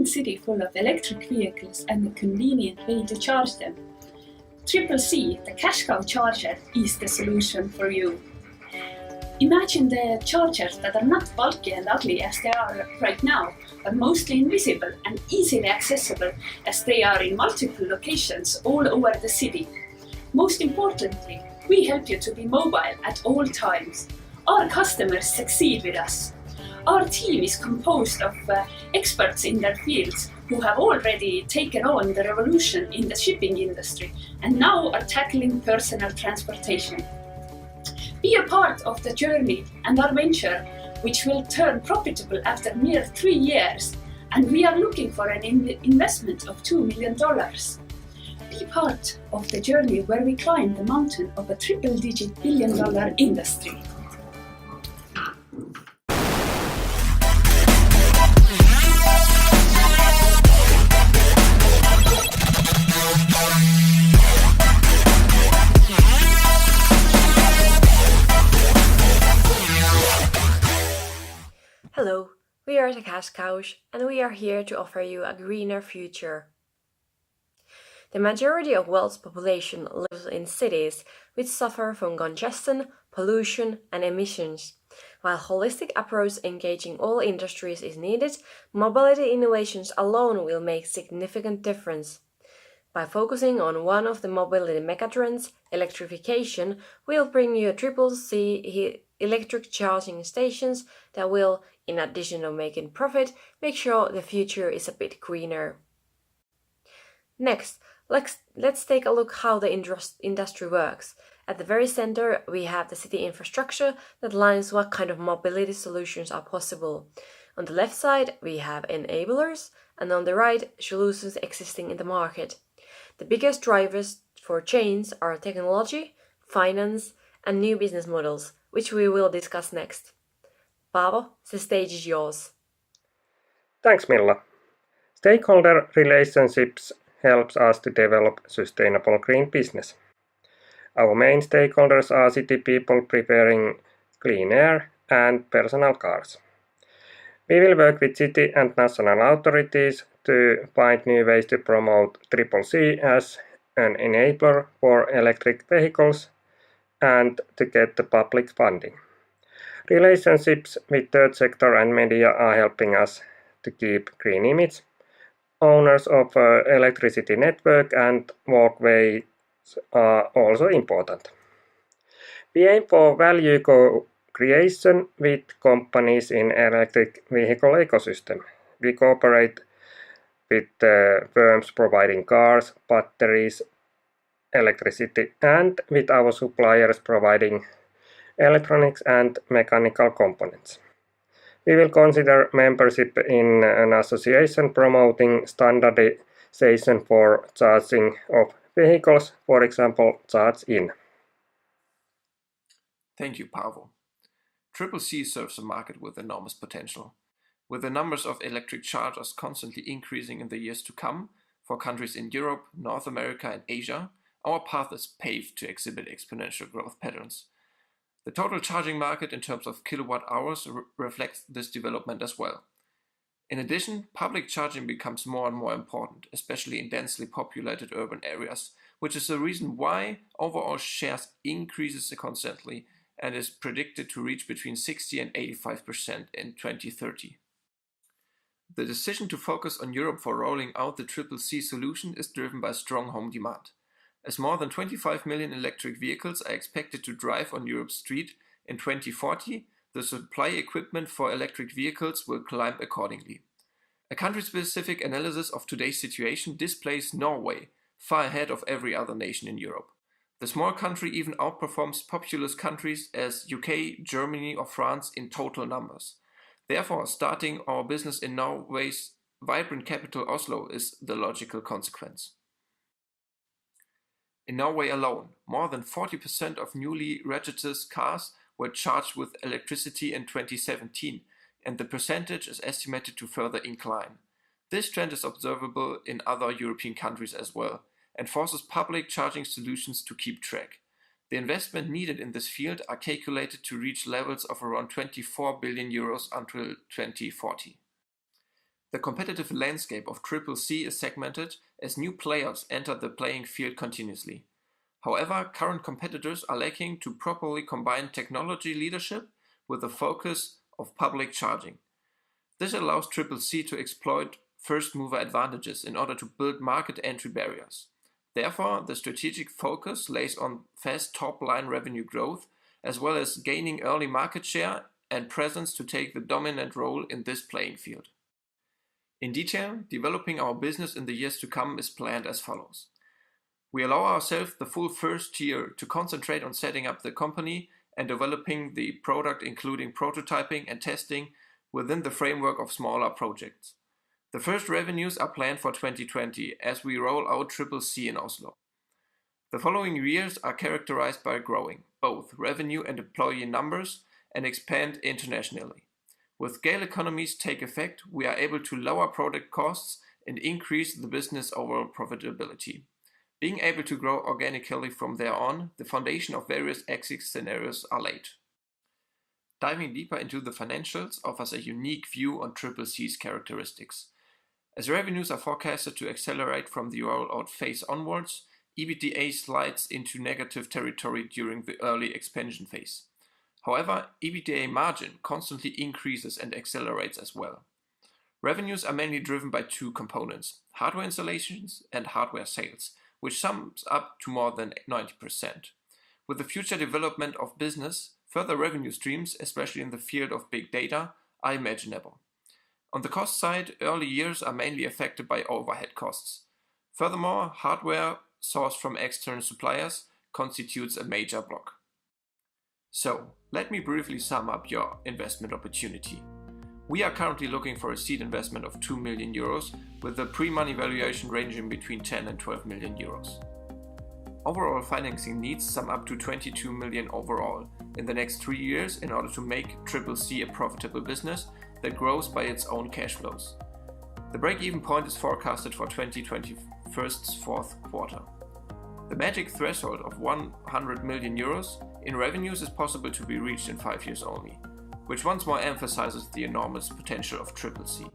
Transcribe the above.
city full of electric vehicles and a convenient way to charge them? CCC, the cash cow charger, is the solution for you. Imagine the chargers that are not bulky and ugly as they are right now, but mostly invisible and easily accessible as they are in multiple locations all over the city. Most importantly, we help you to be mobile at all times. Our customers succeed with us. Our team is composed of experts in their fields who have already taken on the revolution in the shipping industry and now are tackling personal transportation. Be a part of the journey and our venture, which will turn profitable after mere 3 years, and we are looking for an investment of $2 million. Be part of the journey where we climb the mountain of a triple-digit billion-dollar industry. Hello, we are the Cash Cows, and we are here to offer you a greener future. The majority of world's population lives in cities which suffer from congestion, pollution, and emissions. While a holistic approach engaging all industries is needed, mobility innovations alone will make significant difference. By focusing on one of the mobility megatrends, electrification, we'll bring you a CCC electric charging stations that will, in addition to making profit, make sure the future is a bit greener. Next, let's take a look how the industry works. At the very center, we have the city infrastructure that lines what kind of mobility solutions are possible. On the left side, we have enablers, and on the right, solutions existing in the market. The biggest drivers for change are technology, finance, and new business models, which we will discuss next. Paavo, the stage is yours. Thanks, Milla. Stakeholder relationships helps us to develop sustainable green business. Our main stakeholders are city people preferring clean air and personal cars. We will work with city and national authorities to find new ways to promote CCC as an enabler for electric vehicles and to get the public funding. Relationships with third sector and media are helping us to keep green image. Owners of electricity network and walkways are also important. We aim for value co-creation with companies in electric vehicle ecosystem. We cooperate with firms providing cars, batteries, electricity, and with our suppliers providing electronics and mechanical components. We will consider membership in an association promoting standardization for charging of vehicles, for example, Charge-in. Thank you, Paavo. CCC serves a market with enormous potential. With the numbers of electric chargers constantly increasing in the years to come for countries in Europe, North America, and Asia, our path is paved to exhibit exponential growth patterns. The total charging market in terms of kilowatt hours reflects this development as well. In addition, public charging becomes more and more important, especially in densely populated urban areas, which is the reason why overall shares increases constantly and is predicted to reach between 60 and 85% in 2030. The decision to focus on Europe for rolling out the CCC solution is driven by strong home demand. As more than 25 million electric vehicles are expected to drive on Europe's street in 2040, the supply equipment for electric vehicles will climb accordingly. A country-specific analysis of today's situation displays Norway far ahead of every other nation in Europe. The small country even outperforms populous countries as UK, Germany or France in total numbers. Therefore, starting our business in Norway's vibrant capital Oslo is the logical consequence. In Norway alone, more than 40% of newly registered cars were charged with electricity in 2017, and the percentage is estimated to further incline. This trend is observable in other European countries as well, and forces public charging solutions to keep track. The investment needed in this field are calculated to reach levels of around 24 billion euros until 2040. The competitive landscape of CCC is segmented as new players enter the playing field continuously. However, current competitors are lacking to properly combine technology leadership with the focus of public charging. This allows CCC to exploit first-mover advantages in order to build market entry barriers. Therefore, the strategic focus lays on fast top-line revenue growth, as well as gaining early market share and presence to take the dominant role in this playing field. In detail, developing our business in the years to come is planned as follows. We allow ourselves the full first year to concentrate on setting up the company and developing the product, including prototyping and testing within the framework of smaller projects. The first revenues are planned for 2020 as we roll out CCC in Oslo. The following years are characterized by growing both revenue and employee numbers and expand internationally. With scale economies take effect, we are able to lower product costs and increase the business overall profitability. Being able to grow organically from there on, the foundation of various exit scenarios are laid. Diving deeper into the financials offers a unique view on CCC's characteristics. As revenues are forecasted to accelerate from the rollout phase onwards, EBITDA slides into negative territory during the early expansion phase. However, EBITDA margin constantly increases and accelerates as well. Revenues are mainly driven by two components, hardware installations and hardware sales, which sums up to more than 90%. With the future development of business, further revenue streams, especially in the field of big data, are imaginable. On the cost side, early years are mainly affected by overhead costs. Furthermore, hardware sourced from external suppliers constitutes a major block. So, let me briefly sum up your investment opportunity. We are currently looking for a seed investment of 2 million euros with a pre-money valuation ranging between 10 and 12 million euros. Overall financing needs sum up to 22 million overall in the next 3 years in order to make CCC a profitable business that grows by its own cash flows. The break-even point is forecasted for 2021's fourth quarter. The magic threshold of 100 million euros in revenues is possible to be reached in 5 years only, which once more emphasizes the enormous potential of CCC.